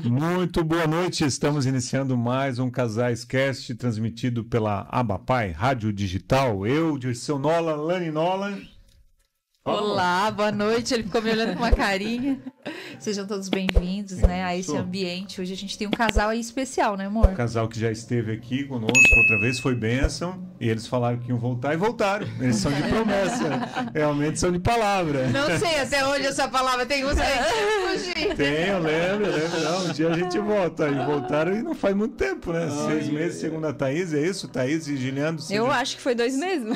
Muito boa noite, estamos iniciando mais um Casais Cast, transmitido pela Abapai, Rádio Digital. Eu, Dirceu Nola, Lani Nola. Olá, boa noite. Ele ficou me olhando com uma carinha. Sejam todos bem-vindos, né, a esse ambiente. Hoje a gente tem um casal aí especial, né, amor? Um casal que já esteve aqui conosco outra vez, foi bênção, e eles falaram que iam voltar e voltaram. Eles são de promessa, realmente são de palavra. Não sei até onde essa palavra tem uns aí. Tem, eu lembro. Não, um dia a gente volta. E voltaram e não faz muito tempo, né? 6 meses, segundo a Thaís, é isso? Thaís e Giliano? Eu acho que foi 2 meses.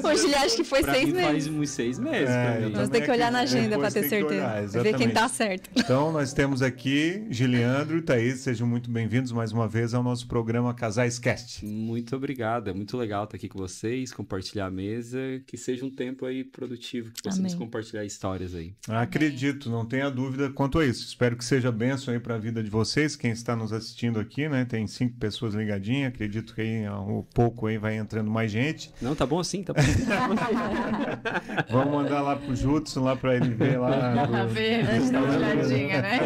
Hoje ele acha que foi 6 meses. Faz uns 6 meses. Vamos ter que olhar na agenda para ter certeza. Ver quem tá certo. Então, nós temos aqui Giliandro e Thaís. Sejam muito bem-vindos mais uma vez ao nosso programa Casais Cast. Muito obrigado. É muito legal estar aqui com vocês, compartilhar a mesa. Que seja um tempo aí produtivo, que possamos compartilhar histórias aí. Acredito, não tenha dúvida quanto a isso. Espero que seja bênção aí para a vida de vocês. Quem está nos assistindo aqui, né? Tem 5 pessoas ligadinhas. Acredito que aí, um pouco aí vai entrando mais gente. Não, tá bom assim, tá bom. Vamos mandar lá pro Judson, lá para ele ver lá. Ver, dá uma olhadinha, né?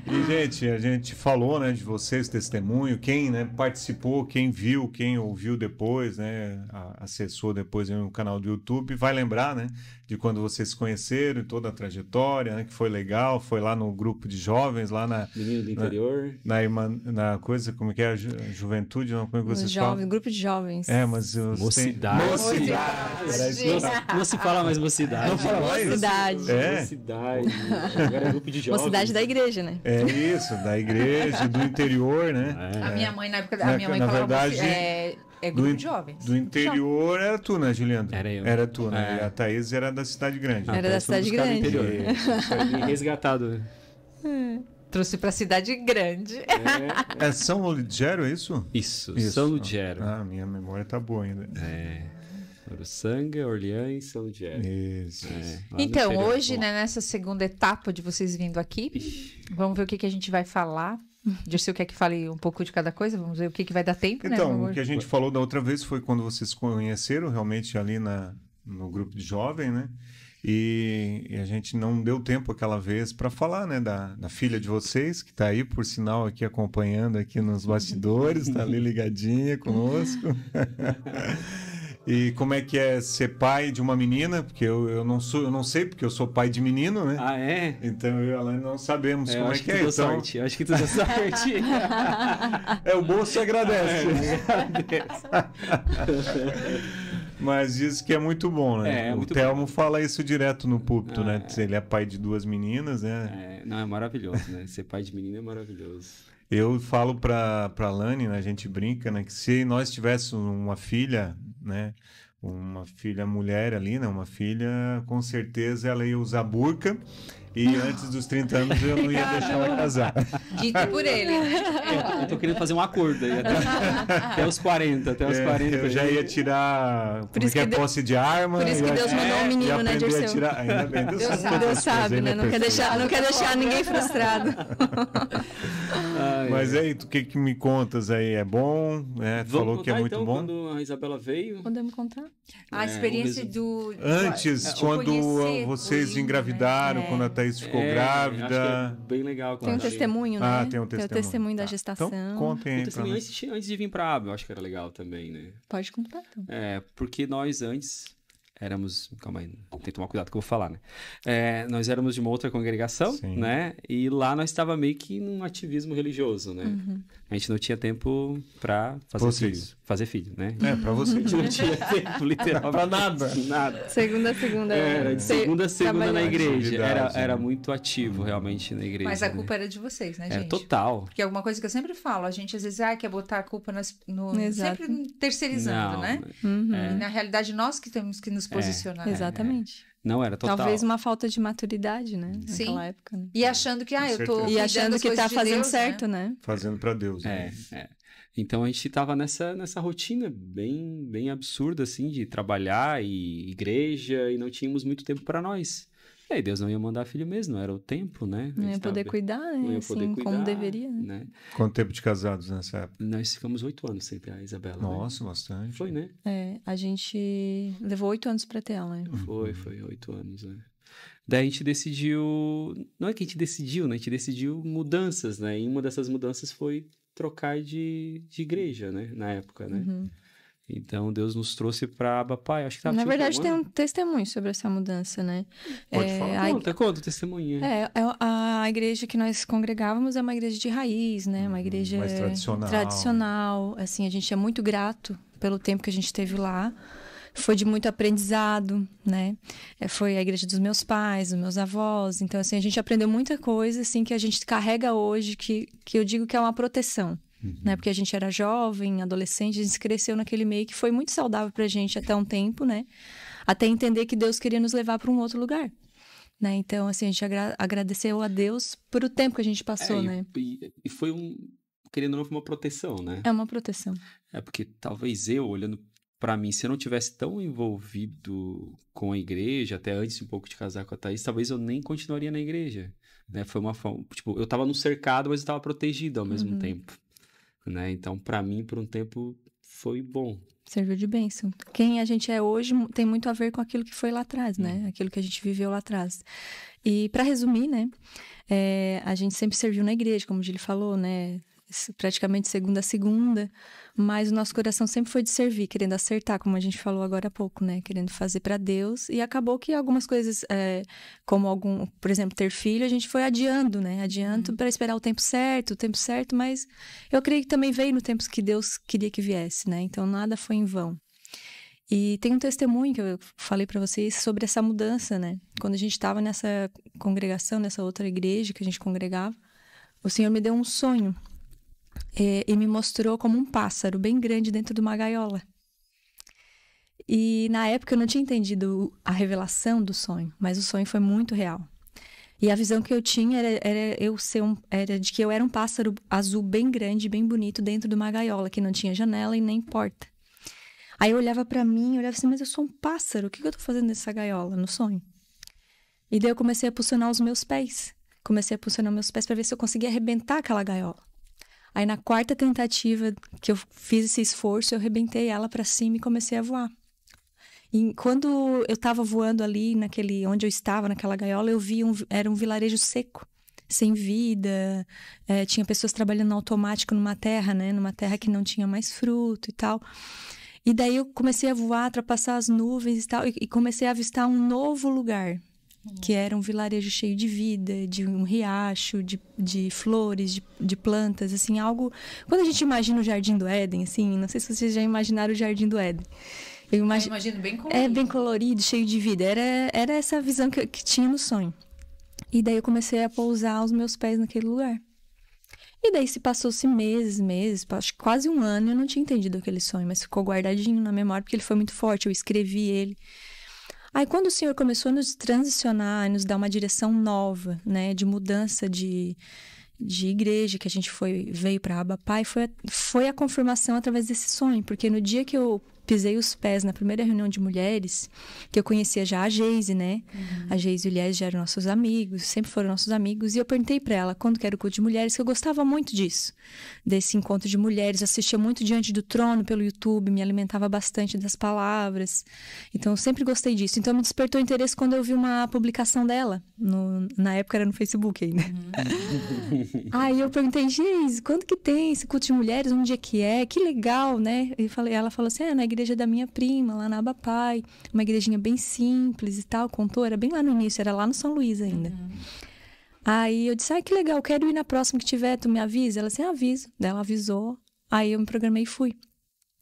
E, gente, a gente falou, né, de vocês, testemunho, quem, né, participou, quem viu, quem ouviu depois, né, acessou depois no canal do YouTube, vai lembrar, né, de quando vocês se conheceram, toda a trajetória, né, que foi legal, foi lá no grupo de jovens, lá na... Menino do interior. Na coisa, como que é, a juventude, não, como é que vocês falam? Grupo de jovens. É, mas... Mocidade. Não se fala mais mocidade. Não fala mais? Mocidade. É? Mocidade. Agora é grupo de jovens. Mocidade da igreja, né? É isso, da igreja, do interior, né? A minha mãe, na época, a minha mãe falava verdade, é grupo de jovens. Do interior era tu, né, Juliana? Era eu. Era tu, né? E a Thaís era da cidade grande. Era da cidade grande. E resgatado. Trouxe pra cidade grande. É São Ludgero, é isso? Isso, São Ludgero. Minha memória tá boa ainda. Uruçanga, Orleans e São Ludgero. Isso. Então, hoje, né, nessa segunda etapa de vocês vindo aqui, vamos ver o que a gente vai falar. Dirceu quer que fale um pouco de cada coisa? Vamos ver o que vai dar tempo, então, né? Então, o que a gente falou da outra vez foi quando vocês conheceram realmente ali no grupo de jovem, né? E a gente não deu tempo aquela vez para falar, né, da filha de vocês, que está aí, por sinal, aqui acompanhando aqui nos bastidores, está ali ligadinha conosco. E como é que é ser pai de uma menina? Porque eu não sei, porque eu sou pai de menino, né? Ah, é? Então eu e ela não sabemos como é que é. Sorte. Eu acho que tu deu sorte. O bolso agradece. Mas diz que é muito bom, né? O Telmo fala isso direto no púlpito, né? Ele é pai de 2 meninas, né? Não, é maravilhoso, né? Ser pai de menina é maravilhoso. Eu falo pra Lani, né? A gente brinca, né? Que se nós tivéssemos uma filha, né? Uma filha mulher ali, né? Uma filha, com certeza ela ia usar burca e antes dos 30 anos eu não ia deixar ela casar. Dito por ele. Eu tô querendo fazer um acordo aí até os 40. Eu já ia tirar posse de arma. Por isso que Deus mandou um menino, né, Dirceu? Ainda bem, Deus sabe, né? Não quer deixar ninguém frustrado. Mas aí, o que me contas aí? É bom? Falou que é muito bom? Quando a Isabela veio... Podemos contar? A experiência do... Antes, quando vocês engravidaram, quando a Thaís ficou grávida... Acho que é bem legal. Tem um testemunho, né? Tem um testemunho da gestação. Então, contem aí. Antes de vir pra Aba, eu acho que era legal também, né? Pode contar, então. Porque nós antes... éramos... Calma aí, tem que tomar cuidado que eu vou falar, né? Nós éramos de uma outra congregação, né? E lá nós estava meio que num ativismo religioso, né? Uhum. A gente não tinha tempo para fazer filho, né? Para vocês. A gente não tinha tempo, literalmente. Para nada. Nada. Segunda a segunda. Era de segunda a segunda na igreja. Era né? muito ativo, realmente, na igreja. Mas a culpa era de vocês, né, gente? Total. Porque é alguma coisa que eu sempre falo, a gente às vezes quer botar a culpa sempre terceirizando, né? Uhum. E na realidade nós que temos que nos posicionar. Exatamente. Não, era total. Talvez uma falta de maturidade, né? Sim. Naquela época. Né? E achando que, eu tô... E achando que tá fazendo Deus, certo, né? Fazendo para Deus. Então a gente tava nessa rotina bem absurda, assim, de trabalhar e igreja, e não tínhamos muito tempo para nós. E aí Deus não ia mandar filho mesmo, não era o tempo, né? Não ia poder cuidar, né? Não ia poder cuidar, como deveria, né? Quanto tempo de casados nessa época? Nós ficamos 8 anos sempre, a Isabela. Nossa, bastante. Foi, né? A gente levou 8 anos para ter ela, né? Foi 8 anos, né? Daí a gente decidiu... Não é que a gente decidiu, né? A gente decidiu mudanças, né? E uma dessas mudanças foi trocar de igreja, né? Na época, né? Uhum. Então, Deus nos trouxe para Abapai. Acho que tava Na tinha verdade, um tem ano. um testemunho sobre essa mudança, né? Pode falar. Conta o testemunho. A igreja que nós congregávamos é uma igreja de raiz, né? Uma igreja mais tradicional. tradicional. Assim, a gente é muito grato pelo tempo que a gente teve lá. Foi de muito aprendizado, né? Foi a igreja dos meus pais, dos meus avós. Então, assim, a gente aprendeu muita coisa, assim, que a gente carrega hoje, que eu digo que é uma proteção. Né? Porque a gente era jovem, adolescente, a gente cresceu naquele meio que foi muito saudável pra gente até um tempo, né? Até entender que Deus queria nos levar para um outro lugar, né? Então, assim, a gente agradeceu a Deus por o tempo que a gente passou, né? E foi querendo ou não, foi uma proteção, né? É uma proteção. É porque talvez eu, olhando pra mim, se eu não tivesse tão envolvido com a igreja, até antes um pouco de casar com a Thaís, talvez eu nem continuaria na igreja, né? Foi uma forma, tipo, eu tava no cercado, mas eu tava protegido ao mesmo tempo, né? Então, pra mim, por um tempo, foi bom. Serviu de bênção. Quem a gente é hoje tem muito a ver com aquilo que foi lá atrás, né? Aquilo que a gente viveu lá atrás. E para resumir, né? A gente sempre serviu na igreja, como o Gili falou, né? Praticamente segunda a segunda, mas o nosso coração sempre foi de servir, querendo acertar, como a gente falou agora há pouco, né? Querendo fazer para Deus, e acabou que algumas coisas, por exemplo, ter filho, a gente foi adiando, né? Adiando para esperar o tempo certo, mas eu creio que também veio no tempo que Deus queria que viesse, né? Então nada foi em vão. E tem um testemunho que eu falei para vocês sobre essa mudança, né? Quando a gente estava nessa congregação, nessa outra igreja que a gente congregava, o Senhor me deu um sonho. E me mostrou como um pássaro bem grande dentro de uma gaiola. E na época eu não tinha entendido a revelação do sonho, mas o sonho foi muito real. E a visão que eu tinha era de que eu era um pássaro azul bem grande, bem bonito, dentro de uma gaiola que não tinha janela e nem porta. Aí eu olhava pra mim e olhava assim, mas eu sou um pássaro, o que eu tô fazendo nessa gaiola, no sonho? E daí eu comecei a posicionar os meus pés. Comecei a posicionar meus pés para ver se eu conseguia arrebentar aquela gaiola. Aí, na quarta tentativa que eu fiz esse esforço, eu arrebentei ela para cima e comecei a voar. E quando eu estava voando ali, onde eu estava, naquela gaiola, eu vi era um vilarejo seco, sem vida. Tinha pessoas trabalhando no automático numa terra, né? Numa terra que não tinha mais fruto e tal. E daí eu comecei a voar, ultrapassar as nuvens e tal, e comecei a avistar um novo lugar. Que era um vilarejo cheio de vida, de um riacho, de flores, de plantas, assim, algo... Quando a gente imagina o Jardim do Éden, assim, não sei se vocês já imaginaram o Jardim do Éden. Eu imagino bem colorido. É bem colorido, cheio de vida. Era essa visão que tinha no sonho. E daí eu comecei a pousar os meus pés naquele lugar. E daí se passou-se meses, acho que quase um ano, eu não tinha entendido aquele sonho, mas ficou guardadinho na memória, porque ele foi muito forte, eu escrevi ele. Aí, quando o Senhor começou a nos transicionar, nos dar uma direção nova, né, de mudança de igreja, que a gente veio para Abapai, foi a confirmação através desse sonho, porque no dia que eu pisei os pés na primeira reunião de mulheres, que eu conhecia já a Geise, né? A Geise e o Lies já eram nossos amigos, sempre foram nossos amigos, e eu perguntei para ela, quando que era o culto de mulheres, que eu gostava muito disso, desse encontro de mulheres, eu assistia muito Diante do Trono pelo YouTube, me alimentava bastante das palavras, então eu sempre gostei disso. Então me despertou interesse quando eu vi uma publicação dela, na época era no Facebook ainda. Aí eu perguntei, Geise, quando que tem esse culto de mulheres, onde é que legal, né? Ela falou assim, na igreja da minha prima, lá na Abapai, uma igrejinha bem simples e tal, contou, era bem lá no início, era lá no São Luís ainda. Aí eu disse, que legal, quero ir na próxima que tiver, tu me avisa? Ela disse, aviso. Daí ela avisou, aí eu me programei e fui.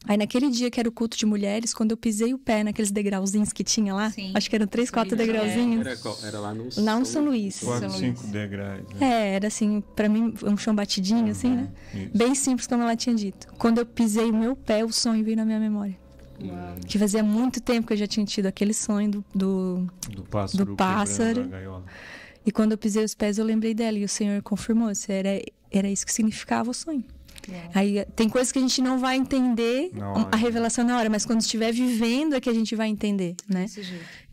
Aí naquele dia que era o culto de mulheres, quando eu pisei o pé naqueles degrauzinhos que tinha lá, acho que eram 3, 4 degrauzinhos. Era lá no São Luís. 4, 5 degraus. Né? Era assim, pra mim, um chão batidinho, assim, né? Isso. Bem simples, como ela tinha dito. Quando eu pisei o meu pé, o sonho veio na minha memória. Que fazia muito tempo que eu já tinha tido aquele sonho do pássaro. E quando eu pisei os pés, eu lembrei dela. E o Senhor confirmou. Era isso que significava o sonho. Aí tem coisas que a gente não vai entender a revelação na hora, mas quando estiver vivendo é que a gente vai entender, né?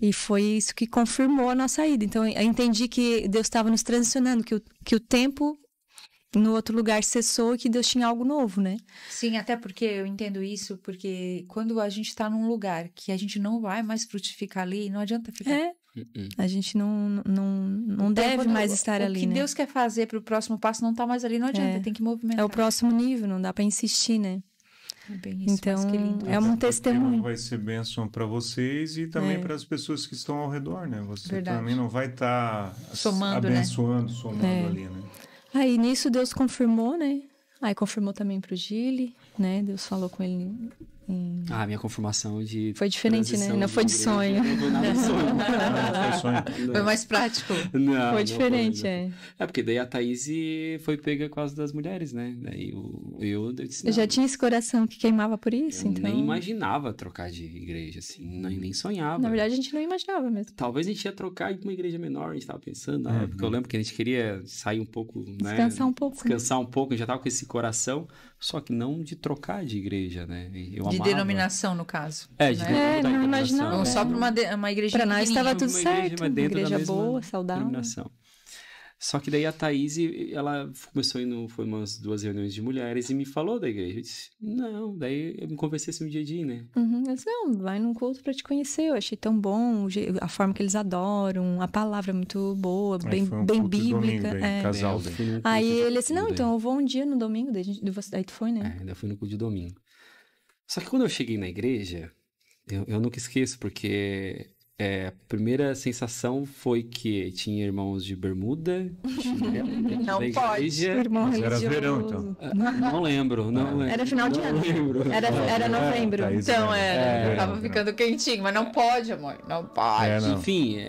E foi isso que confirmou a nossa ida. Então eu entendi que Deus estava nos transicionando, que o tempo no outro lugar cessou e que Deus tinha algo novo, né? Sim, até porque eu entendo isso, porque quando a gente está num lugar que a gente não vai mais frutificar ali, não adianta ficar. A gente não deve mais estar ali, O que né? Deus quer fazer para o próximo passo não tá mais ali, não adianta, tem que movimentar. É o próximo nível, não dá para insistir, né? É bem isso, Então, mas que lindo. é um testemunho. Vai ser bênção para vocês e também para as pessoas que estão ao redor, né? Você Verdade. também não vai estar Somando, abençoando, somando ali, né? Aí nisso Deus confirmou, né? Aí confirmou também pro Gili, né? Deus falou com ele Minha confirmação de Foi diferente, né? transição Não foi de igreja. sonho. Não foi nada de sonho. Foi sonho. Foi mais prático. Não, Foi não diferente, não. É porque daí a Thaís foi pega por causa das mulheres, né? Daí eu disse, Eu já não, tinha esse coração que queimava por isso, eu então... nem imaginava trocar de igreja, assim, nem sonhava. Na verdade, a gente não imaginava mesmo. Talvez a gente ia trocar e ir pra uma igreja menor, a gente tava pensando na época. Eu lembro que a gente queria sair um pouco, né? Descansar um pouco. Descansar um pouco, a gente já tava com esse coração, só que não de trocar de igreja, né? Eu De amava. denominação, no caso. É, de né? denominação. não imaginava. Ou só para uma igreja Pra nós estava tudo Uma igreja, certo. mas Uma dentro da igreja mesma boa, saudável. denominação. Só que daí a Thaís, ela começou indo, foi umas 2 reuniões de mulheres e me falou da igreja. Eu disse, não, daí eu me conversei assim um dia, né? Eu disse, não, vai num culto pra te conhecer. Eu achei tão bom a forma que eles adoram, a palavra é muito boa, Aí foi um bem culto de bíblica. domingo, aí, casal. Eu fui num culto Aí de ele disse, não, domingo, então eu vou um dia no domingo, daí tu foi, né? daí. Ainda fui no culto de domingo. Só que quando eu cheguei na igreja, eu nunca esqueço, porque a primeira sensação foi que tinha irmãos de bermuda, chinelo, Não da pode. igreja. Irmão Mas era religioso. verão, então. Não lembro, não lembro. Era final de Não ano. lembro. Era novembro. Thaís, Então, né? tava ficando quentinho, mas não pode, amor, não pode. Não. Enfim,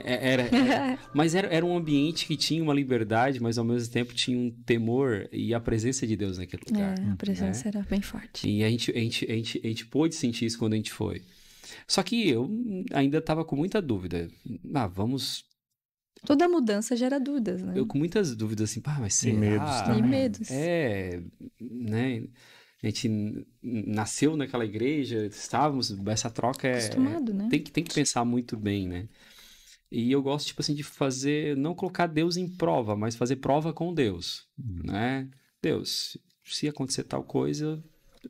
mas era um ambiente que tinha uma liberdade, mas ao mesmo tempo tinha um temor e a presença de Deus naquele lugar. A presença era bem forte. E a gente pôde sentir isso quando a gente foi. Só que eu ainda estava com muita dúvida. Vamos... Toda mudança gera dúvidas, né? Eu com muitas dúvidas assim, mas será? medos também. E medos. Né? A gente nasceu naquela igreja, estávamos, essa troca Acostumado, né? Tem que pensar muito bem, né? E eu gosto, tipo assim, de fazer, não colocar Deus em prova, mas fazer prova com Deus, né? Deus, se acontecer tal coisa,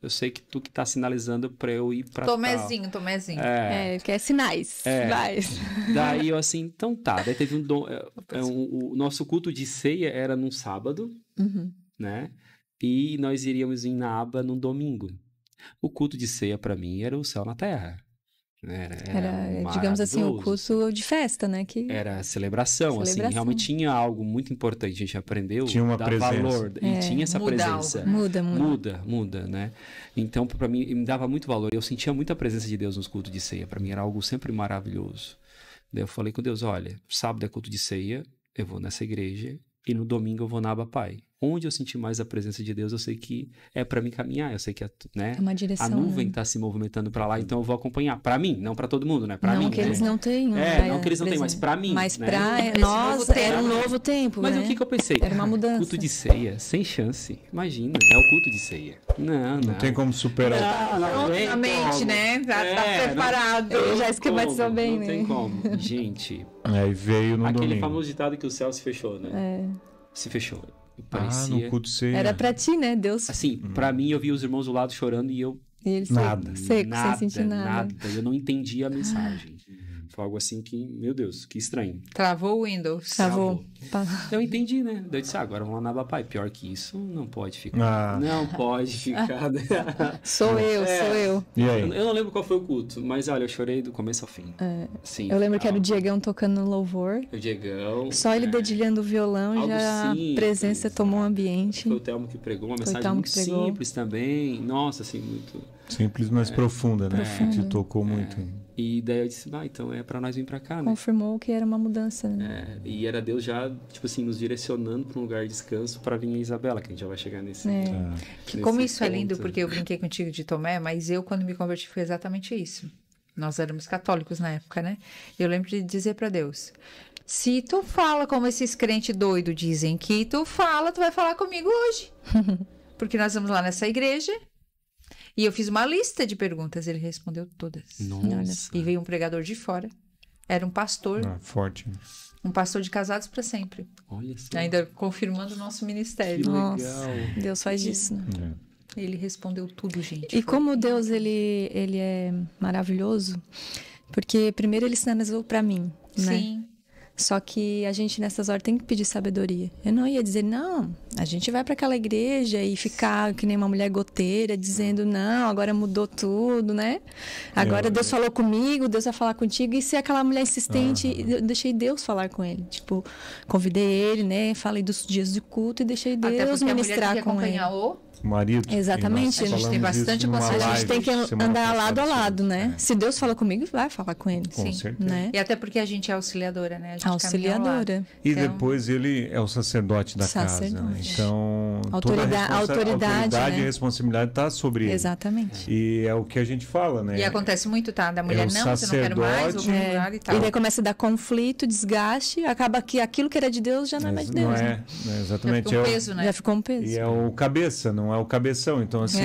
eu sei que tu que tá sinalizando para eu ir para Tomézinho. Quer sinais. Vai. Daí eu assim, então tá. Daí teve o nosso culto de ceia era num sábado, né? E nós iríamos em Naaba num domingo. O culto de ceia para mim era o céu na terra. Era digamos assim, o culto de festa, né? Era celebração, assim, realmente tinha algo muito importante, a gente aprendeu, tinha uma dar presença. valor, e tinha essa presença. Muda, né? Então, para mim, me dava muito valor, eu sentia muita presença de Deus nos cultos de ceia, para mim era algo sempre maravilhoso. Daí eu falei com Deus, olha, sábado é culto de ceia, eu vou nessa igreja, e no domingo eu vou na Aba Pai. Onde eu senti mais a presença de Deus, eu sei que é para mim caminhar, eu sei que né, é uma direção, a nuvem está se movimentando para lá, então eu vou acompanhar. Para mim, não para todo mundo, né? Para mim. Não que eles não tenham. Não que eles não tenham, mas para mim. Mas né? para nós era um novo tempo. Mas né? o que eu pensei? Era uma mudança. Culto de ceia, sem chance. Imagina, é o culto de ceia. Não tem como superar. Na mente, né? Já tá preparado. Ele já esquematizou bem, né? Não tem como. Gente. Aí veio no aquele domingo. famoso ditado que o céu se fechou, né? Se fechou. No culto ceia. Era pra ti, né? Deus. Assim, pra mim, eu vi os irmãos do lado chorando e eu... Eles nada. Seco, sem sentir nada. Eu não entendi a mensagem. Foi algo assim que, meu Deus, que estranho. Travou o Windows. Travou. Eu entendi, né? Eu disse, agora vamos lá na Aba Pai. Pior que isso, não pode ficar. Não pode ficar. Sou eu. E aí? Eu não lembro qual foi o culto, mas olha, eu chorei do começo ao fim. Sim, eu lembro que era o Diegão tocando no louvor. O Diegão. Só ele dedilhando o violão, algo já simples, a presença tomou o ambiente. Foi o Telmo que pregou, uma mensagem muito simples também. Nossa, assim, muito... Simples, mas profunda, né? Te tocou muito. E daí eu disse, então é pra nós vir pra cá, né? Confirmou que era uma mudança, né? E era Deus já, tipo assim, nos direcionando pra um lugar de descanso pra vir a Isabela, que a gente já vai chegar nesse... Como isso é lindo, porque eu brinquei contigo de Tomé, mas eu, quando me converti, foi exatamente isso. Nós éramos católicos na época, né? Eu lembro de dizer pra Deus, se tu fala como esses crentes doidos dizem que tu fala, tu vai falar comigo hoje. Porque nós vamos lá nessa igreja... E eu fiz uma lista de perguntas, ele respondeu todas. Nossa. E veio um pregador de fora. Era um pastor. Forte. Um pastor de casados para sempre. Olha só. Ainda confirmando o nosso ministério. Que legal. Deus faz isso, né? Ele respondeu tudo, gente. E como Deus, ele é maravilhoso, porque primeiro ele sinalizou para mim, né? Sim. Só que a gente nessas horas tem que pedir sabedoria. Eu não ia dizer, não, a gente vai para aquela igreja e ficar que nem uma mulher goteira, dizendo, não, agora mudou tudo, né? Agora Deus falou comigo, Deus vai falar contigo. E se aquela mulher insistente, eu deixei Deus falar com ele. Tipo, convidei ele, né? Falei dos dias de culto e deixei Deus ministrar com ele. Marido. Exatamente. A gente tem bastante consciência. A gente tem que andar lado a lado, né? Se Deus falou comigo, vai falar com ele. Com certeza. Né? E até porque a gente é auxiliadora, né? A gente auxiliadora. E então... depois ele é o sacerdote da casa. Né? Então, a autoridade e responsabilidade está sobre ele. Exatamente. E é o que a gente fala, né? E acontece muito, tá? Da mulher, não, você não quer mais, vou mudar e tal. E daí começa a dar conflito, desgaste, acaba que aquilo que era de Deus já não é mais de Deus. Não é, né? Exatamente. Já ficou um peso, né? Já ficou um peso. E é o cabeça, não é o cabeção. Então, assim,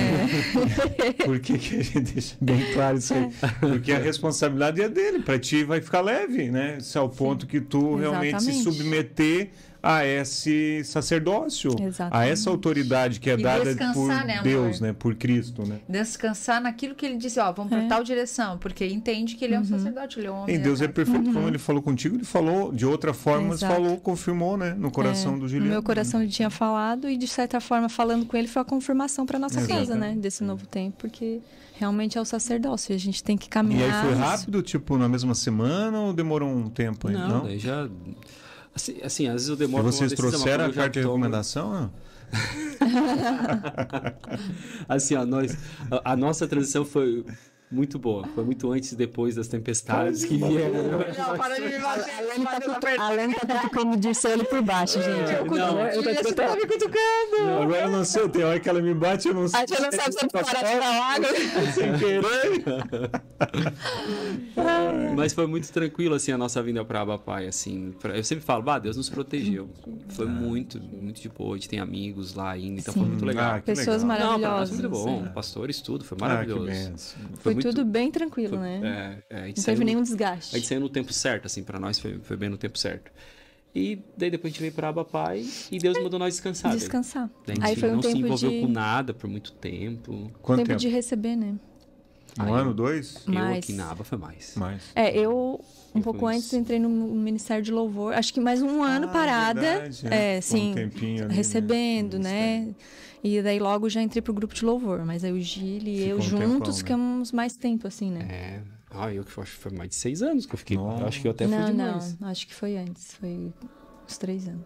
por que a gente deixa bem claro isso aí? Porque a responsabilidade é dele, para ti vai ficar leve, né? Se é o ponto que tu realmente se submeter a esse sacerdócio, a essa autoridade que é dada por Deus, né? Por Cristo, né? Descansar naquilo que ele disse, ó, vamos para tal direção, porque entende que ele é um sacerdote, ele é um homem. E Deus é perfeito, como ele falou contigo, ele falou de outra forma, mas falou, confirmou, né? No coração do Juliano. No meu coração ele tinha falado e de certa forma falando com ele foi a confirmação para nossa casa, né? Desse novo tempo, porque realmente é o sacerdócio e a gente tem que caminhar. E aí foi rápido, tipo, na mesma semana ou demorou um tempo aí? Não, daí já... Assim, às vezes eu demoro... E vocês trouxeram a carta de recomendação, não? Assim, a nossa transição foi muito boa. Foi muito antes e depois das tempestades que vieram. Não, para de me bater. A Lene tá cutucando de ele por baixo, gente. Você tá me cutucando. Agora eu não sei, tem hora que ela me bate, eu não sei. A gente não sabe se eu parar na água. Sem querer. Mas foi muito tranquilo, assim, a nossa vinda para Abapai, assim. Eu sempre falo, Deus nos protegeu. Foi muito, muito de boa. A gente tem amigos lá ainda, então foi muito legal. Pessoas maravilhosas. Não, foi muito bom. Pastores, tudo, foi maravilhoso. Foi tudo bem tranquilo, né? Não teve nenhum desgaste. A gente saiu no tempo certo, assim, para nós foi bem no tempo certo. E daí depois a gente veio para Abapai e Deus mandou nós descansar. Descansar. Aí foi um tempo de... não se envolveu com nada por muito tempo. Quanto tempo de receber, né? Um ano, 2? Eu aqui na Aba foi mais. Eu um pouco antes entrei no Ministério de Louvor. Acho que mais um ano parada. Verdade, sim, um tempinho ali, recebendo, né? E daí logo já entrei pro grupo de louvor. Mas aí o Gil e eu juntos ficamos mais tempo, assim, né? Eu que acho que foi mais de 6 anos que eu fiquei. Eu acho que eu até fui demais. Não, acho que foi antes. Foi uns 3 anos.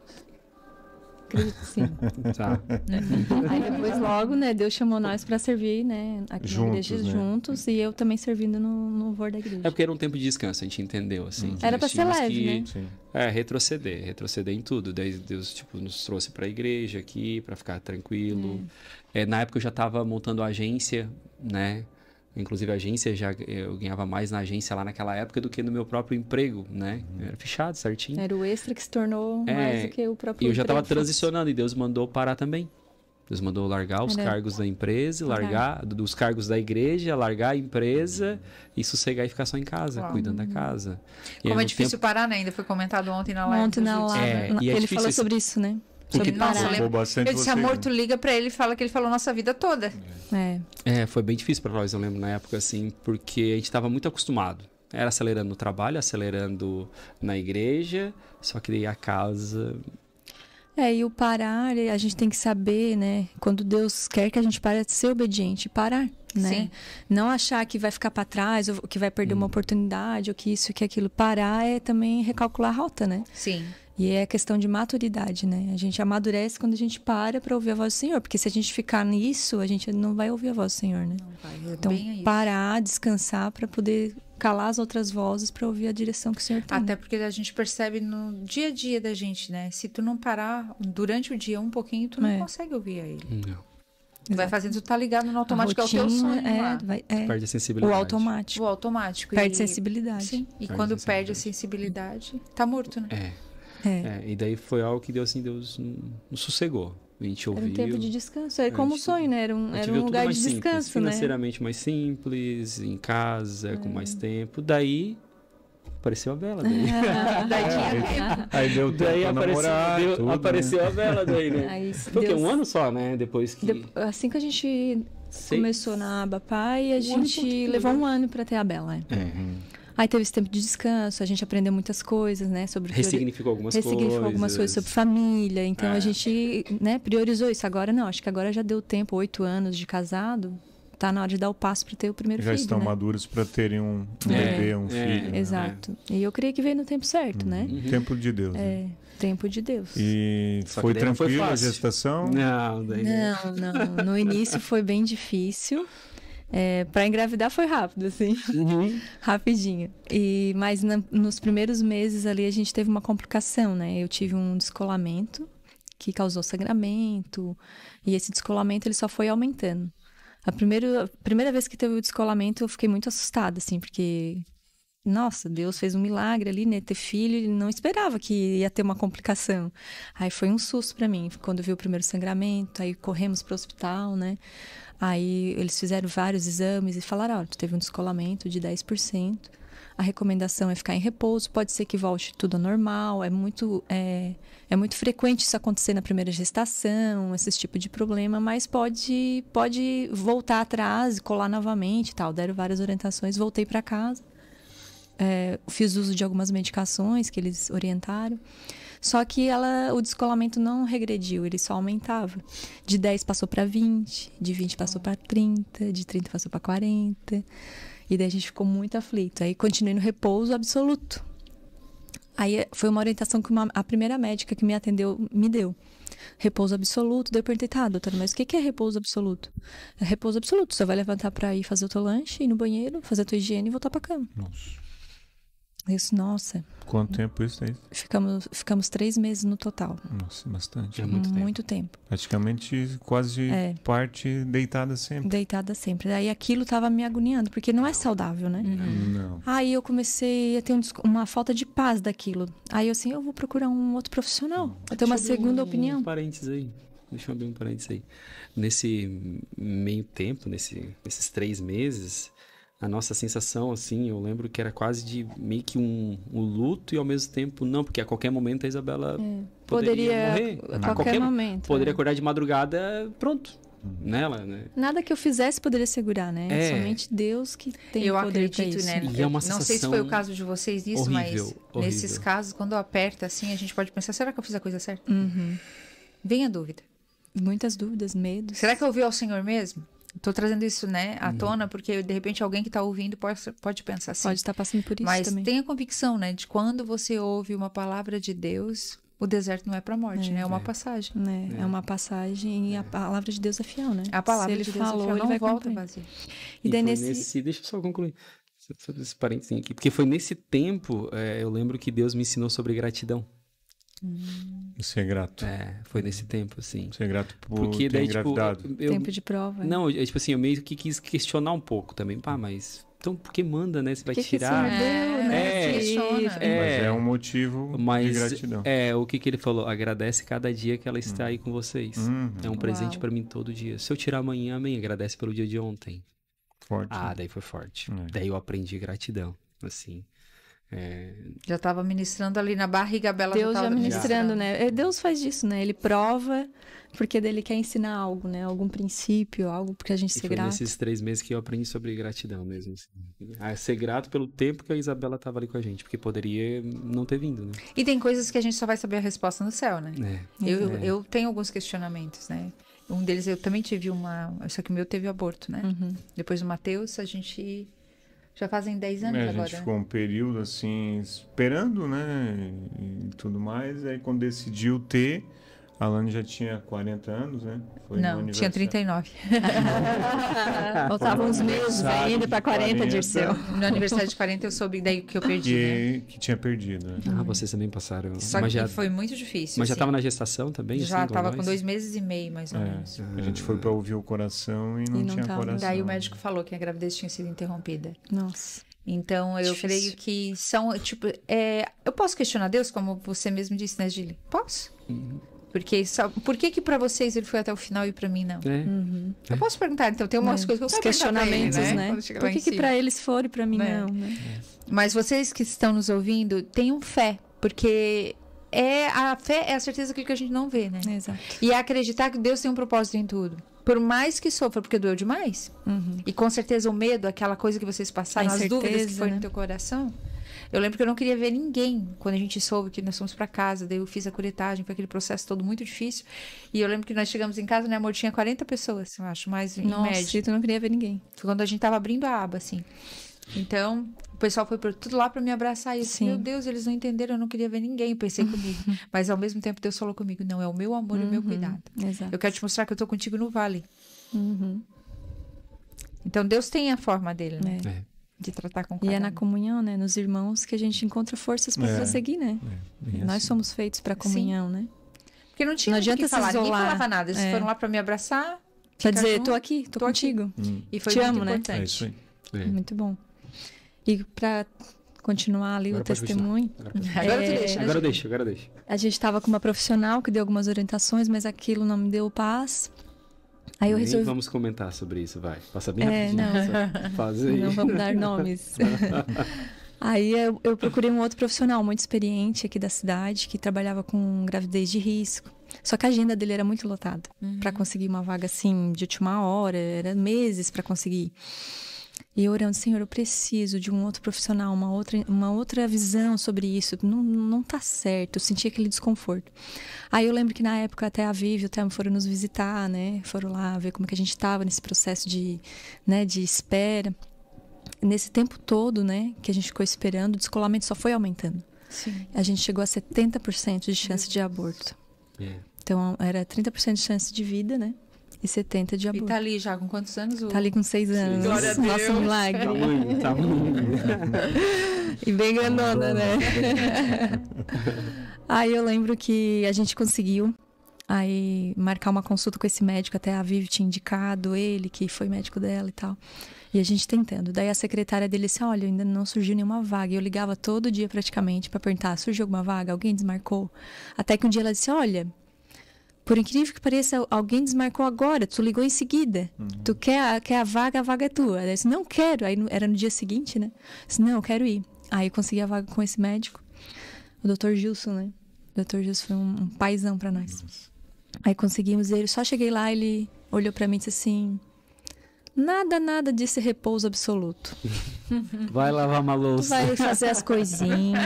Acredito que sim. Tá. Aí depois logo, né, Deus chamou nós para servir, né, aqui na igreja juntos, e eu também servindo no louvor da igreja. É porque era um tempo de descanso, a gente entendeu, assim. Era para ser leve, né? Retroceder em tudo. Daí Deus, tipo, nos trouxe para a igreja aqui, para ficar tranquilo. Na época eu já estava montando a agência, né? Inclusive a agência, eu ganhava mais na agência lá naquela época do que no meu próprio emprego, né? Era fechado, certinho. Era o extra que se tornou mais do que o próprio emprego. E eu já estava transicionando e Deus mandou parar também. Deus mandou largar os cargos da empresa, largar dos cargos da igreja, largar a empresa e sossegar e ficar só em casa, cuidando da casa. Como é difícil parar, né? Ainda foi comentado ontem na live. Ele falou sobre isso, né? Porque eu disse, amor, tu liga pra ele e fala que ele falou nossa vida toda. Foi bem difícil pra nós, eu lembro na época, assim, porque a gente tava muito acostumado. Era acelerando no trabalho, acelerando na igreja, só que daí a casa... E o parar, a gente tem que saber, né? Quando Deus quer que a gente pare de ser obediente, parar, né? Sim. Não achar que vai ficar para trás, ou que vai perder uma oportunidade, ou que isso, que aquilo. Parar é também recalcular a rota, né? Sim. E é questão de maturidade, né? A gente amadurece quando a gente para ouvir a voz do Senhor. Porque se a gente ficar nisso, a gente não vai ouvir a voz do Senhor, né? Não vai. Então, parar, descansar para poder calar as outras vozes para ouvir a direção que o Senhor tem. Até porque a gente percebe no dia a dia da gente, né? Se tu não parar durante o dia um pouquinho, tu não consegue ouvir a Ele. Não. Vai fazendo, tu tá ligado no automático, é o teu sonho. Perde a sensibilidade. O automático. Perde sensibilidade. Sim. E quando perde a sensibilidade, tá morto, né? E daí foi algo que Deus nos sossegou. A gente ouviu. Era um tempo de descanso. Era como um sonho, né? Era um lugar de descanso, simples, financeiramente mais simples, em casa, com mais tempo. Daí apareceu a vela. Aí deu tempo daí pra namorar, apareceu a vela daí, né? Foi um ano só, né? Depois que... Assim que a gente começou na Abapai, a gente levou um ano para ter a Bela. Aí teve esse tempo de descanso, a gente aprendeu muitas coisas, né? Ressignificou algumas coisas sobre família. Então a gente, né, priorizou isso. Agora não, acho que agora já deu tempo, 8 anos de casado. Tá na hora de dar o passo para ter o primeiro filho. Já estão maduros para terem um bebê, um filho. Né? Exato. E eu creio que veio no tempo certo, né? Tempo de Deus. Né? Tempo de Deus. E foi tranquilo a gestação? Não. No início foi bem difícil. Para engravidar foi rápido, assim. Rapidinho. Mas nos primeiros meses ali a gente teve uma complicação, né? Eu tive um descolamento que causou sangramento. E esse descolamento ele só foi aumentando. A primeira vez que teve o descolamento eu fiquei muito assustada, assim, porque... Nossa, Deus fez um milagre ali, né? Ter filho, ele não esperava que ia ter uma complicação. Aí foi um susto para mim, quando eu vi o primeiro sangramento, aí corremos para o hospital, né? Aí eles fizeram vários exames e falaram, olha, tu teve um descolamento de 10%, a recomendação é ficar em repouso, pode ser que volte tudo ao normal, é muito frequente isso acontecer na primeira gestação, esse tipo de problema, mas pode voltar atrás, colar novamente e tal. Deram várias orientações, voltei para casa. Fiz uso de algumas medicações que eles orientaram. Só que o descolamento não regrediu, ele só aumentava. De 10 passou para 20, de 20 passou para 30, de 30 passou para 40. E daí a gente ficou muito aflito. Aí continuei no repouso absoluto. Aí foi uma orientação que a primeira médica que me atendeu me deu. Repouso absoluto. Daí eu perguntei, tá, doutora, mas o que é repouso absoluto? É repouso absoluto. Você vai levantar para ir fazer o teu lanche, ir no banheiro, fazer a tua higiene e voltar para cama. Nossa. Isso, nossa. Quanto tempo isso aí? Ficamos 3 meses no total. Nossa, bastante. É muito tempo. Muito tempo. Praticamente quase parte deitada sempre. Deitada sempre. Aí aquilo tava me agoniando, porque não é saudável, né? Não. Aí eu comecei a ter uma falta de paz daquilo. Aí eu vou procurar um outro profissional. Eu tenho uma segunda opinião. Deixa eu abrir um parênteses aí. Nesse meio tempo, nesses 3 meses... A nossa sensação, assim, eu lembro que era quase de meio que um luto e ao mesmo tempo não, porque a qualquer momento a Isabela poderia morrer. A qualquer momento. Poderia acordar de madrugada, pronto. Nela, né? Nada que eu fizesse poderia segurar, né? Somente Deus que tem o poder pra isso. Né? E é uma não sei se foi o caso de vocês isso, horrível. Nesses casos, quando aperta assim, a gente pode pensar, será que eu fiz a coisa certa? Vem a dúvida. Muitas dúvidas, medos. Será que eu ouvi ao Senhor mesmo? Tô trazendo isso, né, à tona, porque de repente alguém que está ouvindo pode pensar assim. Pode estar passando por isso mas também. Mas tenha convicção, né, de quando você ouve uma palavra de Deus, o deserto não é para morte, né? É uma passagem. É uma passagem e a palavra de Deus é fiel, né? A palavra de Deus falou, é fiel, ele vai volta vazio. E daí deixa eu só concluir sobre esse parênteses aqui, porque foi nesse tempo, eu lembro que Deus me ensinou sobre gratidão. Você é grato. Foi nesse tempo, assim. Você é grato por ter engravidado. Tempo de prova. Não, tipo assim, eu meio que quis questionar um pouco também. Mas, então, por que manda, né? Você vai tirar... Mas é um motivo de gratidão. O que ele falou? Agradece cada dia que ela está aí com vocês. É um presente para mim todo dia. Se eu tirar amanhã, amém. Agradece pelo dia de ontem. Forte. Daí foi forte. Daí eu aprendi gratidão, assim... Já estava ministrando ali na barriga, a Bela Deus já ministrando, né? Deus faz isso, né? Ele prova porque ele quer ensinar algo, né? Algum princípio, algo pra gente ser grato. Foi nesses 3 meses que eu aprendi sobre gratidão mesmo. Assim. Ser grato pelo tempo que a Isabela estava ali com a gente, porque poderia não ter vindo, né? E tem coisas que a gente só vai saber a resposta no céu, né? Eu tenho alguns questionamentos, né? Um deles, eu também tive só que o meu teve aborto, né? Depois do Mateus, a gente... Já fazem 10 anos agora. A gente ficou um período assim, esperando, né? E tudo mais. Aí quando decidiu ter, a Alane já tinha 40 anos, né? Não, tinha 39. Faltavam uns meses ainda para 40, Dirceu. No aniversário de 40 eu soube daí que eu perdi, né? Que tinha perdido, né? Vocês também passaram. Só que foi muito difícil. Mas já estava na gestação também? Já estava com 2 meses e meio, mais ou menos. A gente foi para ouvir o coração e não tinha coração. Daí o médico falou que a gravidez tinha sido interrompida. Nossa. Então, eu creio que são, tipo... eu posso questionar Deus, como você mesmo disse, né, Gili? Posso? Porque por que para vocês ele foi até o final e para mim não? Eu posso perguntar, então tem umas coisas que eu quero questionamentos, ele, né? Por que para eles foram e para mim não, né? Mas vocês que estão nos ouvindo, tenham fé, porque a fé é a certeza que a gente não vê, né? Exato. E é acreditar que Deus tem um propósito em tudo. Por mais que sofra, porque doeu demais. E com certeza o medo, aquela coisa que vocês passaram, as dúvidas que foi no teu coração. Eu lembro que eu não queria ver ninguém quando a gente soube que nós fomos para casa. Daí eu fiz a curetagem, foi aquele processo todo muito difícil. E eu lembro que nós chegamos em casa, né, amor? Tinha 40 pessoas, eu acho, mais em média. Nossa, tu não queria ver ninguém. Foi quando a gente tava abrindo a aba, assim. Então, o pessoal foi por tudo lá para me abraçar. E eu disse, meu Deus, eles não entenderam, eu não queria ver ninguém. Pensei comigo. Mas ao mesmo tempo Deus falou comigo, não, é o meu amor e o meu cuidado. Exato. Eu quero te mostrar que eu tô contigo no vale. Então Deus tem a forma dele, né? De tratar com cada E é na comunhão, né? Nos irmãos que a gente encontra forças para prosseguir, né? Nós somos feitos para comunhão, né? Porque não tinha adianta que falar, se isolar. ninguém falava nada. Eles foram lá para me abraçar. Pra dizer, junto, tô aqui, tô contigo. E foi Te muito amo, né? importante. É isso aí. Muito bom. E para continuar ali Agora o pode testemunho. Agora eu deixo. A gente estava com uma profissional que deu algumas orientações, mas aquilo não me deu paz. Aí eu resolvi. Nem vamos comentar sobre isso, vai. Passa bem rapidinho. Não. Faz aí. Não vamos dar nomes. Aí eu procurei um outro profissional muito experiente aqui da cidade, que trabalhava com gravidez de risco. Só que a agenda dele era muito lotada. Para conseguir uma vaga assim de última hora, era meses para conseguir. E eu orando, Senhor, eu preciso de um outro profissional, uma outra visão sobre isso. Não tá certo. Eu senti aquele desconforto. Aí eu lembro que na época até a Vivi e o Thelma foram nos visitar, né? Foram lá ver como é que a gente estava nesse processo de espera. Nesse tempo todo, né, que a gente ficou esperando, o descolamento só foi aumentando. Sim. A gente chegou a 70% de chance de aborto. Então, era 30% de chance de vida, né? E 70% de aborto. E tá ali já com quantos anos? Tá ali com 6 anos. Glória a Deus. Nossa, milagre. Tá muito. E bem grandona, né? Aí eu lembro que a gente conseguiu aí marcar uma consulta com esse médico. Até a Vivi tinha indicado ele, que foi médico dela e tal. E a gente tentando. Daí a secretária dele disse, olha, ainda não surgiu nenhuma vaga. E eu ligava todo dia praticamente para perguntar, surgiu alguma vaga? Alguém desmarcou? Até que um dia ela disse, olha, por incrível que pareça, alguém desmarcou agora, tu ligou em seguida. Tu quer a vaga é tua. Ela disse, não quero. Aí era no dia seguinte, né? Eu disse, não, eu quero ir. Aí eu consegui a vaga com esse médico, o Dr. Gilson, né? O Dr. Gilson foi um paizão para nós. Aí conseguimos ele. Só cheguei lá, ele olhou para mim e disse assim, nada desse repouso absoluto. Vai lavar uma Tu louça. vai fazer as coisinhas.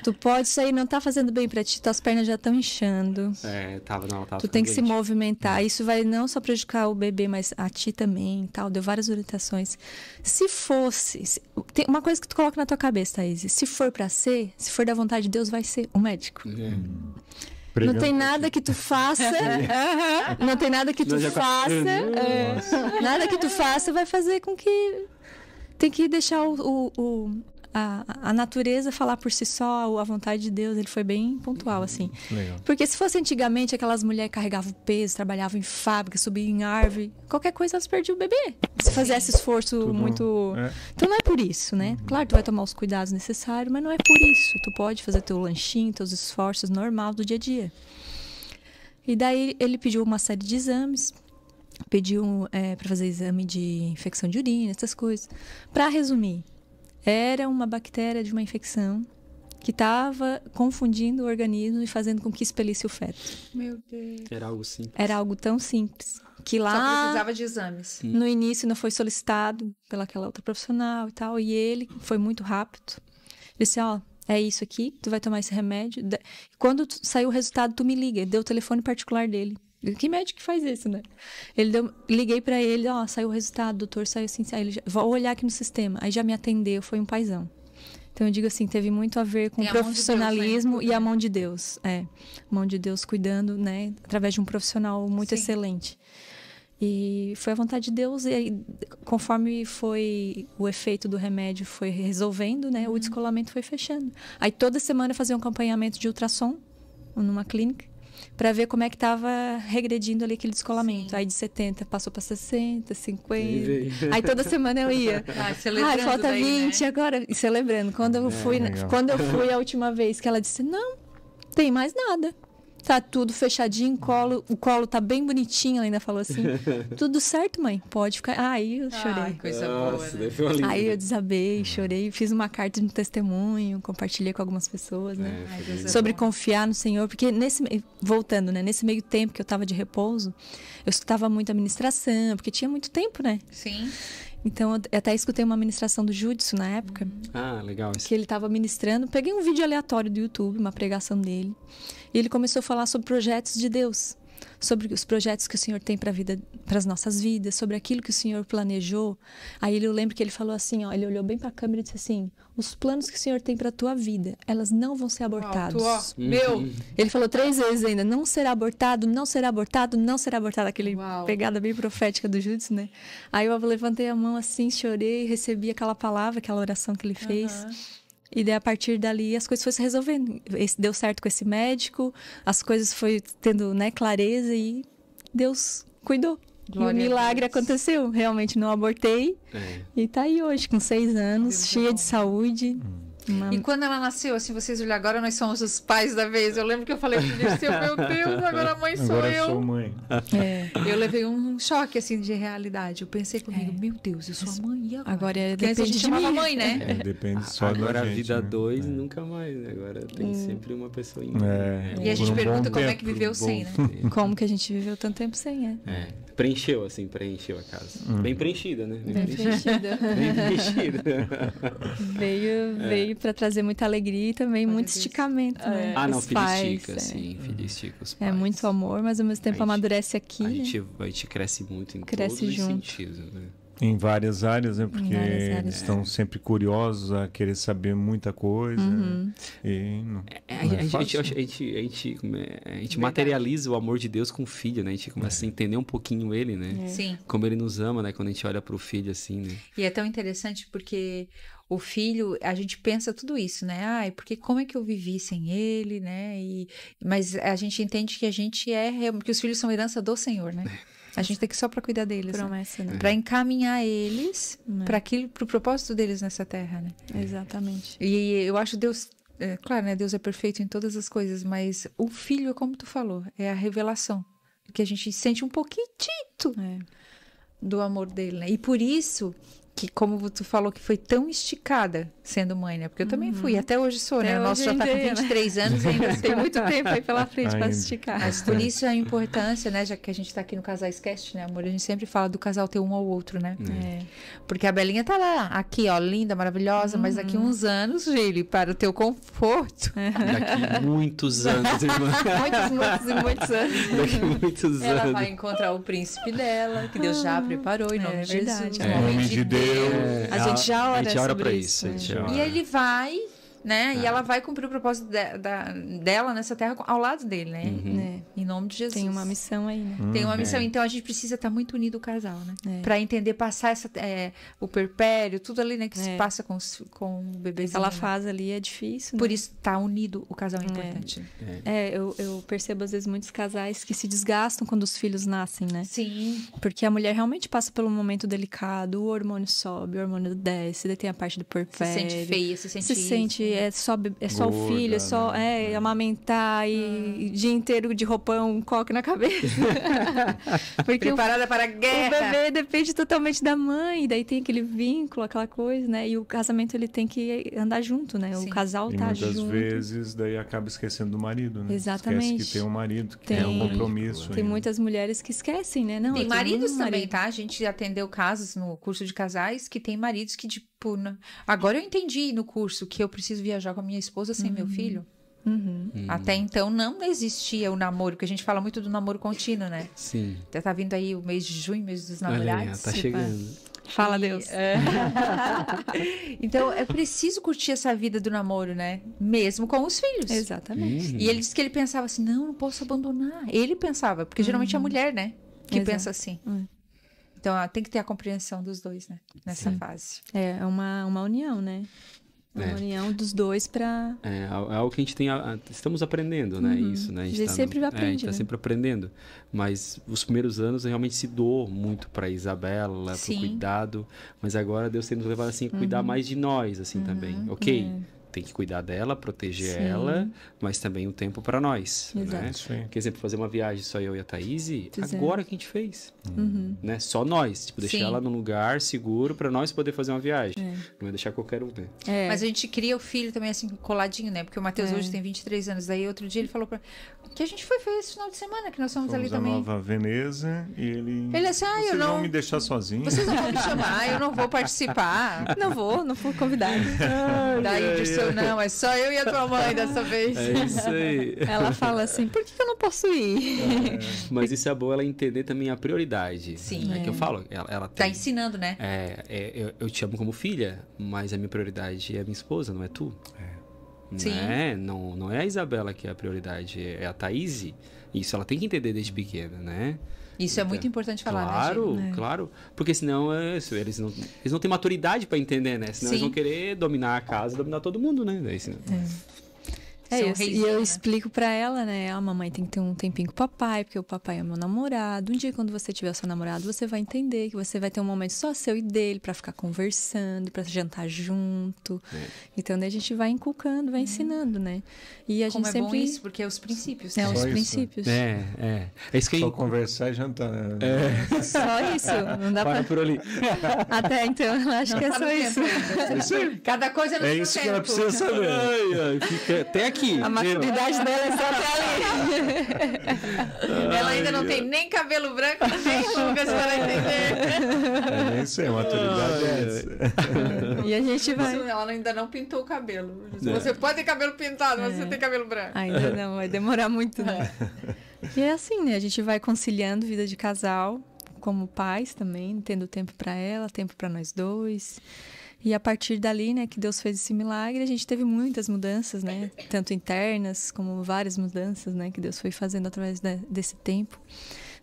Tu pode, isso aí não tá fazendo bem pra ti, tuas pernas já estão inchando. Tava Tu tem que se movimentar. Isso vai não só prejudicar o bebê, mas a ti também, tal. Deu várias orientações. Se fosse... Tem uma coisa que tu coloca na tua cabeça, Thaís. Se for pra ser, se for da vontade de Deus, vai ser o médico. Não tem nada que tu faça. Não tem nada que tu faça. Nada que tu faça vai fazer com que... Tem que deixar a natureza falar por si só, a vontade de Deus. Ele foi bem pontual, assim. Legal. Porque se fosse antigamente, aquelas mulheres carregavam peso, trabalhavam em fábrica, subiam em árvore, qualquer coisa elas perdiam o bebê. Se fizesse esforço Tudo, muito... Então não é por isso, né? Claro, tu vai tomar os cuidados necessários, mas não é por isso. Tu pode fazer teu lanchinho, teus esforços normal do dia a dia. E daí ele pediu uma série de exames, pediu para fazer exame de infecção de urina, essas coisas. Para resumir, era uma bactéria de uma infecção que estava confundindo o organismo e fazendo com que expelisse o feto. Meu Deus. Era algo simples. Era algo tão simples que lá Só precisava de exames. no início não foi solicitado pelaquela outra profissional e tal, e ele foi muito rápido. Ele disse, é isso aqui, tu vai tomar esse remédio. Quando saiu o resultado, tu me liga. Deu o telefone particular dele. Que médico que faz isso, né? Liguei pra ele, saiu o resultado, doutor, saiu assim, aí ele vou olhar aqui no sistema. Aí já me atendeu, foi um paizão. Então eu digo assim, teve muito a ver com o profissionalismo e a mão de Deus. A mão de Deus cuidando, né? Através de um profissional muito excelente. E foi a vontade de Deus, e aí, conforme foi o efeito do remédio foi resolvendo, né? O descolamento foi fechando. Aí toda semana eu fazia um acompanhamento de ultrassom numa clínica, para ver como é que estava regredindo ali aquele descolamento. Sim. Aí de 70 passou para 60, 50. Aí toda semana eu ia. Falta daí, 20 né? Agora. E celebrando. Quando eu fui a última vez que ela disse, não, tem mais nada. Tá tudo fechadinho, o colo tá bem bonitinho, ela ainda falou assim. Tudo certo, mãe? Pode ficar. Aí eu chorei. Ai, coisa boa, né? Aí eu desabei, chorei, fiz uma carta de testemunho, compartilhei com algumas pessoas, né? Sobre confiar no Senhor, porque voltando, né? Nesse meio tempo que eu tava de repouso, eu escutava muito a ministração, porque tinha muito tempo, né? Sim. Então, eu até escutei uma ministração do Judson na época. Ah, legal isso. Que ele estava ministrando. Peguei um vídeo aleatório do YouTube, uma pregação dele. E ele começou a falar sobre projetos de Deus. Sobre os projetos que o Senhor tem para as nossas vidas. Sobre aquilo que o Senhor planejou. Aí eu lembro que ele falou assim, ó, ele olhou bem para a câmera e disse assim, os planos que o Senhor tem para a tua vida, elas não vão ser abortados. Meu! Ele falou 3 vezes ainda, não será abortado, não será abortado, não será abortado. Aquele pegada bem profética do Judson, né? Aí eu levantei a mão assim, chorei, recebi aquela palavra, aquela oração que ele fez. E daí, a partir dali, as coisas foram se resolvendo. Deu certo com esse médico, as coisas foram tendo, né, clareza e Deus cuidou. Glória, e o milagre aconteceu. Realmente não abortei. E tá aí hoje, com 6 anos, Deus, cheia de saúde. E quando ela nasceu, assim, vocês olham, agora nós somos os pais da vez. Eu lembro que eu falei pro Dirceu, meu Deus, agora a mãe sou agora eu. Sou mãe. Eu levei um choque, assim, de realidade. Eu pensei comigo, meu Deus, eu sou a mãe e agora? Agora porque antes a gente chamava mãe, né? Depende só agora da gente. A vida né? 2, nunca mais, né? Agora tem sempre uma pessoa em E a gente pergunta como é que viveu sem, né? Como que a gente viveu tanto tempo sem, Preencheu a casa. Bem preenchida, né? Bem preenchida. Bem preenchida. Veio para trazer muita alegria e também muito esticamento, né? Ah, não, os filho pais, estica, sim. Filho estica os pais. É muito amor, mas ao mesmo tempo amadurece aqui. A gente cresce muito em todos os sentidos, né? Em várias áreas, né? Porque eles estão sempre curiosos a querer saber muita coisa. E a gente materializa o amor de Deus com o filho, né? A gente começa a entender um pouquinho ele, né? Sim. Como ele nos ama, né? Quando a gente olha para o filho assim, né? E é tão interessante porque o filho, a gente pensa tudo isso, né? Ai, porque como é que eu vivi sem ele, né? Mas a gente entende que a gente que os filhos são herança do Senhor, né? A gente tem que só para cuidar deles, promessa, né? Para encaminhar eles para o propósito deles nessa terra, né? Exatamente. E eu acho Deus, claro, né? Deus é perfeito em todas as coisas, mas o filho, como tu falou, é a revelação que a gente sente um pouquinho do amor dele, né? E por isso que, como tu falou, que foi tão esticada sendo mãe, né? Porque eu também fui, até hoje sou, né? O nosso já tá com 23 anos e ainda tem muito tempo aí pela frente para esticar. Mas por isso a importância, né? Já que a gente tá aqui no Casais Cast, né, amor? A gente sempre fala do casal ter um ao outro, né? Porque a Belinha tá lá, aqui, ó, linda, maravilhosa, mas daqui uns anos, Gili, para o teu conforto. Daqui muitos anos, irmã. muitos anos. Daqui muitos anos. Ela vai encontrar o príncipe dela, que Deus já preparou, em nome de Jesus. Em nome de Deus. A gente já ora, a gente ora sobre pra isso. E ele vai, né? E ela vai cumprir o propósito dela nessa terra ao lado dele, né? Em nome de Jesus. Tem uma missão aí, né? Tem uma missão. Então a gente precisa estar muito unido o casal, né? Pra entender, passar o perpério, tudo ali, né? Que se passa com o bebezinho. Aquela fase ali é difícil, né? Por isso, estar unido o casal é importante. Eu percebo às vezes muitos casais que se desgastam quando os filhos nascem, né? Sim. Porque a mulher realmente passa por um momento delicado, o hormônio sobe, o hormônio desce, daí tem a parte do puerpério. Se sente feia, se sente é só gorda, o filho, amamentar e dia inteiro de roupão, coque na cabeça. Porque preparada para a guerra. O bebê depende totalmente da mãe, daí tem aquele vínculo, aquela coisa, né? E o casamento ele tem que andar junto, né? Sim. O casal e tá junto. muitas vezes daí acaba esquecendo do marido, né? Exatamente. Esquece que tem um marido, que tem um compromisso. Tem muitas mulheres que esquecem, né? Não, tem maridos também, tá? A gente atendeu casos no curso de casais que tem maridos que, tipo, agora eu entendi no curso que eu preciso viajar com a minha esposa sem meu filho. Até então não existia o namoro, que a gente fala muito do namoro contínuo, né? Sim. Até tá vindo aí o mês de junho, mês dos namorados. Olha, tá chegando. Fala, Deus. Então, é preciso curtir essa vida do namoro, né? Mesmo com os filhos. Exatamente. E ele disse que ele pensava assim, não posso abandonar. Ele pensava, porque geralmente é a mulher, né? Que pensa assim. Então, tem que ter a compreensão dos dois, né? Nessa fase. É uma união, né? Uma união dos dois para... É algo que a gente estamos aprendendo, né? Isso, né? A gente sempre aprende, a gente tá sempre aprendendo. Mas os primeiros anos realmente se doou muito para Isabela, para o cuidado. Mas agora Deus tem nos levado assim, a cuidar mais de nós, assim, também. Ok? tem que cuidar dela, proteger Sim. ela, mas também o tempo para nós, Exato. né? Isso aí. Por exemplo, fazer uma viagem só eu e a Thaís, Fizemos. agora que a gente fez, Uhum. né? Só nós, tipo, deixar Sim. ela num lugar seguro para nós poder fazer uma viagem. É. Não é deixar qualquer um, né? É. Mas a gente cria o filho também assim, coladinho, né? Porque o Matheus hoje tem 23 anos. Daí outro dia ele falou que a gente foi esse final de semana, que nós fomos ali Fomos a também. Nova Veneza e ele Assim, vocês eu não... vão me deixar sozinho. Vocês não vão me chamar, eu não vou participar. Não fui convidada. Daí disse, não, é só eu e a tua mãe dessa vez. É isso aí. Ela fala assim, por que eu não posso ir? Mas isso é bom ela entender também a prioridade. Sim. É que eu falo, ela Tá tem... ensinando, né? eu te amo como filha, mas a minha prioridade é a minha esposa, não é tu. Sim. Não é a Isabela que é a prioridade, é a Thaís. Isso ela tem que entender desde pequena, né? Isso é muito importante falar, Claro, né, Gil? claro. Porque senão eles não têm maturidade para entender, né? Senão Sim. eles vão querer dominar a casa e dominar todo mundo, né? Daí, senão... Seu E reizinho, eu né? explico pra ela, né? A mamãe tem que ter um tempinho com o papai, porque o papai é meu namorado. Um dia, quando você tiver seu namorado, você vai entender que você vai ter um momento só seu e dele pra ficar conversando, pra jantar junto. Então, daí a gente vai inculcando, vai ensinando, né? E a Como gente é bom sempre... isso, porque é os princípios. É né? os Só isso, princípios. É isso que Só conversar e jantar. Né? Só isso. Não dá para pra... por ali. Até então, eu acho que é Tá só no isso. tempo ainda. Cada coisa no É seu isso que tempo. ela precisa saber. Fica até aqui. A maturidade dela é só até ali. Ela ainda não tem nem cabelo branco, nem rugas para entender. É nem sei, maturidade é essa. E a gente vai... Ela ainda não pintou o cabelo. Você pode ter cabelo pintado, mas você tem cabelo branco. Ainda não, vai demorar muito, né? E é assim, né? A gente vai conciliando vida de casal, como pais também, tendo tempo para ela, tempo para nós dois. E a partir dali, né, que Deus fez esse milagre, a gente teve muitas mudanças, né? Tanto internas, como várias mudanças, né? Que Deus foi fazendo através desse tempo.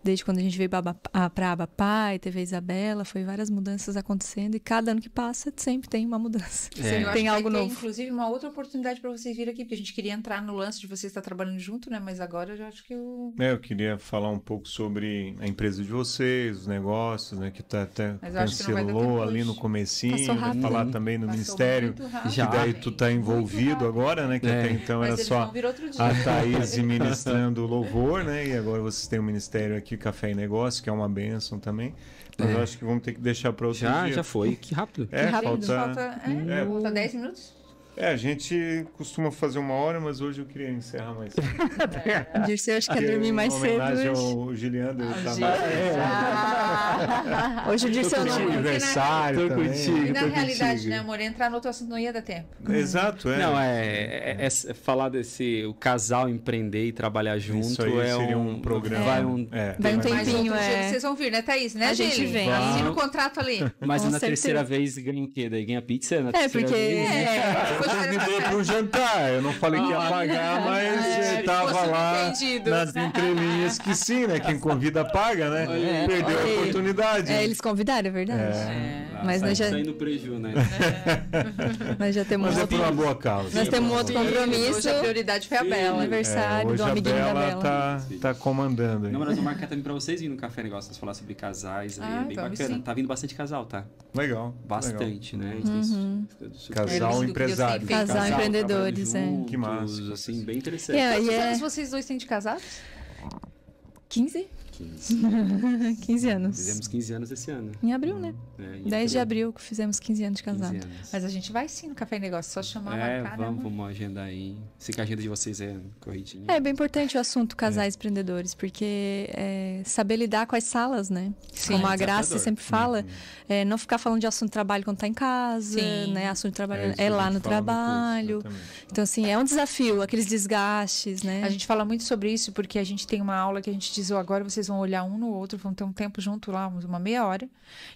Desde quando a gente veio para Aba Pai, teve a Isabela, foi várias mudanças acontecendo. E cada ano que passa, sempre tem uma mudança. Eu Sempre acho tem que algo vai ter, novo. inclusive, uma outra oportunidade para vocês virem aqui, porque a gente queria entrar no lance de vocês estar trabalhando junto, né? Mas agora eu já acho que Eu queria falar um pouco sobre a empresa de vocês, os negócios, né? Que tá até Mas eu acho que não vai dar cancelou tempo ali hoje. no comecinho, Passou vai rápido, falar hein? também no passou Ministério. muito rápido. Já. E daí tu tá envolvido agora, né? Que até então Mas era eles só vão vir outro dia. a Thaís ministrando louvor, né? E agora vocês têm um ministério aqui, Café e Negócio, que é uma bênção também. Mas eu acho que vamos ter que deixar para outro dia. Já foi. Que rápido. É, rápido. falta... Falta 10 minutos? a gente costuma fazer 1 hora, mas hoje eu queria encerrar mais cedo. O Dirceu acho que quer dormir mais Em cedo homenagem hoje. ao Giliano, ele tá Hoje o Dirceu Tô não... contigo. Aniversário Tô também. contigo. E na tô realidade, contigo. né, amor? Entrar no outro assunto não ia dar tempo. Exato, é. Não, é falar o casal empreender e trabalhar junto Isso aí é seria um programa. Vai Vai um Mas tempinho, outro dia é. vocês vão vir, né, Thaís? Né, A gente Gili? vem. Assina o contrato ali. Mas Com na terceira certeza. vez ganha o quê? Daí ganha pizza? Na É, terceira porque... vez, Convidou para um jantar. Eu não falei que ia pagar, mas estava fosse lá entendido. nas entrelinhas que sim, né? Quem convida paga, né? Perdeu a ok. oportunidade. É, eles convidaram, é verdade. Mas nós já, Sai no preju, né? nós já temos Mas é por outro... uma boa causa. Nós temos outro compromisso. Hoje a prioridade foi a Bela. Aniversário hoje do a amiguinho da Bela Bela. tá comandando aí. Não, mas nós vamos marcar também pra vocês virem no Café Negócio, nós falar sobre casais aí, é bem vamos bacana. sim. Tá vindo bastante casal, tá? Legal. Bastante, né? Casal É lindo que Deus empresário. tem feito. Casal empreendedores, trabalhando é. juntos, Que massa. assim, bem interessante. É, e Quantos é anos vocês dois têm de casados? 15? 15 anos. Fizemos 15 anos esse ano. Em abril, né? É, 10 de abril que fizemos 15 anos de 15 casado. anos. Mas a gente vai sim no Café e Negócio, só chamar, marcar, né, amor? vamos agendar aí. Sei que a agenda de vocês é corridinha. É bem importante o assunto casais empreendedores, porque saber lidar com as salas, né? Sim. Como a Desafiador. Graça sempre fala, não ficar falando de assunto de trabalho quando tá em casa, Sim. né? Assunto de trabalho isso que é a lá gente no fala muito, trabalho. exatamente. Então, assim, é um desafio, aqueles desgastes, né? A gente fala muito sobre isso porque a gente tem uma aula que a gente diz, agora vocês vão olhar um no outro, vão ter um tempo junto lá, uma meia hora,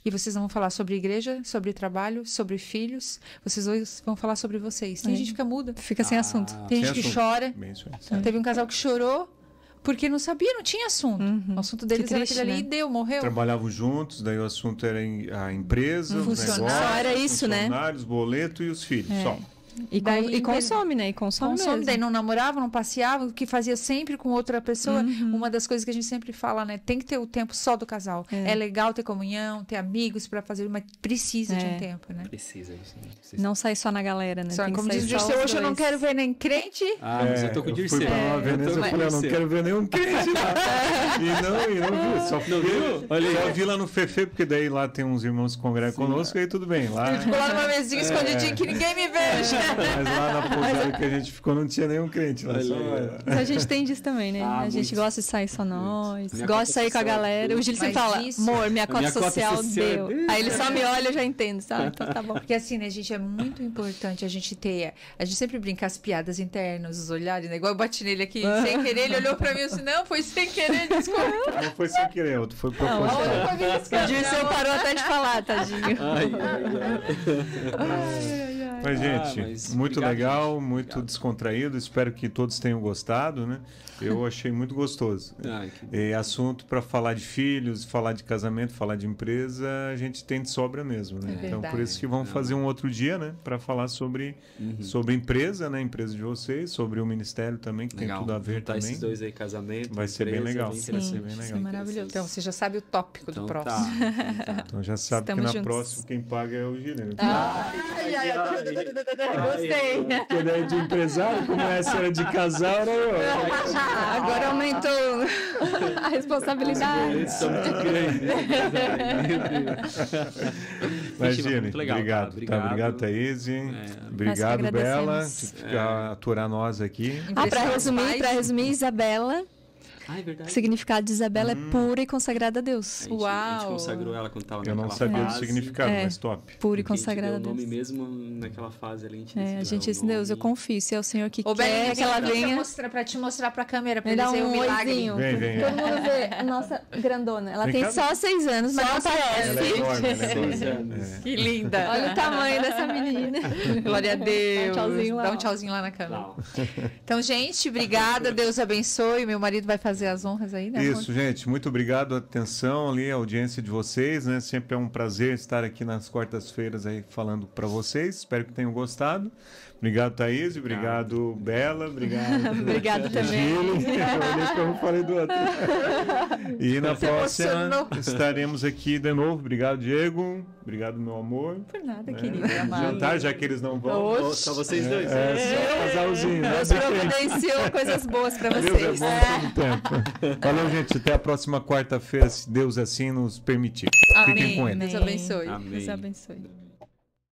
e vocês vão falar sobre igreja, sobre trabalho, sobre filhos, vocês dois vão falar sobre vocês. Tem gente que fica muda, Fica sem assunto. tem Sem gente que assunto. chora, Bem isso aí. teve um casal que chorou porque não sabia, não tinha assunto. O assunto deles Que era triste, aquele ali né? e deu, morreu. Trabalhavam juntos, daí o assunto era a empresa, os Funcionário. negócios, Só era isso, né? funcionários, boleto e os filhos, só. E consome, né? E consome mesmo. Daí não namorava, não passeava, o que fazia sempre com outra pessoa. Uma das coisas que a gente sempre fala, né? Tem que ter o tempo só do casal. É legal ter comunhão, ter amigos para fazer, mas precisa de um tempo, né? Precisa. Não sair só na galera, né? Só, tem como que diz o sair Dirceu, hoje eu não quero ver nem crente. Mas eu tô com o Dirceu. Eu fui pra Nova Veneza, eu falei, eu não quero ver nenhum crente lá. E não vi. Só vi lá no Fefe, porque daí lá tem uns irmãos que congregam conosco, e aí tudo bem. Lá... Ficou lá numa mesinha escondidinha que ninguém me veja. Mas lá na pousada que a gente ficou não tinha nenhum crente lá. Mas a gente tem disso também, né? A gente gosta de sair só nós, gosta de sair com a galera. O Gil sempre fala, amor, minha cota social deu. Aí ele só me olha e eu já entendo, sabe? Então tá bom. Porque assim, né, gente, é muito importante a gente ter... A gente sempre brinca as piadas internas, os olhares, né? Igual eu bati nele aqui, sem querer, ele olhou pra mim e disse, não, foi sem querer, desculpa. Não foi sem querer, outro foi proposital. O Dirceu parou até de falar, tadinho. Mas, gente, muito legal, muito descontraído. Espero que todos tenham gostado, né? Eu achei muito gostoso. E assunto para falar de filhos, falar de casamento, falar de empresa, a gente tem de sobra mesmo, né? Então, por isso que vamos fazer um outro dia, né? Para falar sobre empresa, né? Empresa de vocês, sobre o ministério também, que tem tudo a ver também. Esses dois aí, casamento, vai ser bem legal. Vai ser bem legal. Maravilhoso. Então, você já sabe o tópico do próximo. Então, já sabe que na próxima quem paga é o Gilene. Gostei. Porque daí de empresário, como essa era de casal, era eu. Agora aumentou a responsabilidade. Imagina, obrigado. Obrigado, Thaís. Obrigado, Bela, por aturar nós aqui. Para resumir, Isabela. Ah, é verdade. O significado de Isabela é pura e consagrada a Deus. A gente consagrou ela quando estava naquela fase. Eu não sabia do significado, mas top. Pura e consagrada a Deus. O nome mesmo naquela fase ali. A gente disse, Deus, eu confio. Se é o Senhor que quer que ela venha. Para te mostrar para a câmera, para dar dizer um oizinho. Vem. Todo mundo vê a nossa grandona. Ela tem só 6 anos, mas não parece. Ela é 6 anos. Que linda. Olha o tamanho dessa menina. Glória a Deus. Dá um tchauzinho lá na câmera. Então, gente, obrigada. Deus abençoe. Meu marido vai fazer as honras aí. Isso, gente, muito obrigado, atenção ali, a audiência de vocês, né? Sempre é um prazer estar aqui nas quartas-feiras aí falando para vocês. Espero que tenham gostado. Obrigado, Thaís. Obrigado, Bela. Obrigado também. Eu falei do outro. E na próxima estaremos aqui de novo. Obrigado, Diego. Obrigado, meu amor. Por nada, querido. Jantar, já que eles não vão. Só vocês dois. Só casalzinho. Deus providenciou coisas boas para vocês. Deus é bom todo tempo. Valeu, gente. Até a próxima quarta-feira, se Deus assim nos permitir. Amém. Fiquem com ele. Deus abençoe. Amém. Deus abençoe.